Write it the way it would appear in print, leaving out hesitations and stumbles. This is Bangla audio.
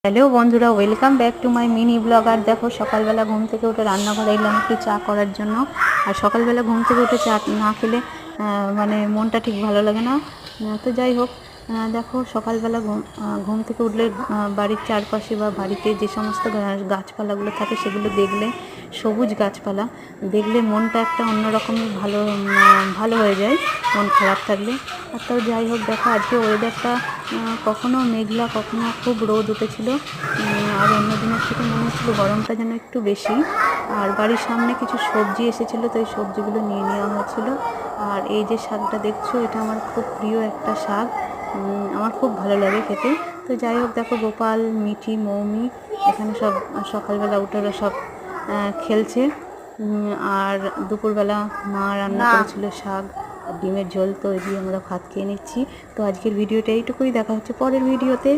হ্যালো বন্ধুরা, welcome back to my mini blog. আর দেখো, সকালবেলা ঘুম থেকে উঠে রান্নাঘরে এলাম একটু চা করার জন্য। আর সকালবেলা ঘুম থেকে উঠে চা না খেলে মানে মনটা ঠিক ভালো লাগে না। তো যাই হোক, দেখো সকালবেলা ঘুম থেকে উঠলে বাড়ির চারপাশে বা বাড়িতে যে সমস্ত গাছপালাগুলো থাকে সেগুলো দেখলে, সবুজ গাছপালা দেখলে মনটা একটা অন্যরকমের ভালো হয়ে যায় মন খারাপ থাকলে। আর তো যাই হোক, দেখো আজকে ওয়েদারটা কখনো মেঘলা কখনো খুব রোদ উঠেছিল। আর অন্য দিনের থেকে মনে হচ্ছিলো গরমটা যেন একটু বেশি। আর বাড়ির সামনে কিছু সবজি এসেছিলো, তো এই সবজিগুলো নিয়ে নেওয়া হয়েছিল। আর এই যে শাকটা দেখছো, এটা আমার খুব প্রিয় একটা শাক, আমার খুব ভালো লাগে খেতে। তো যাই হোক, দেখো গোপাল, মিঠি, মৌমি এখানে সব সকালবেলা উঠে ওরা সব খেলছে। আর দুপুরবেলা মা রান্না করেছিল শাক আর ডিমের ঝোল, তো এই দিয়ে আমরা ভাত খেয়ে নিচ্ছি। তো আজকের ভিডিওটা এইটুকুই, দেখা হচ্ছে পরের ভিডিওতে।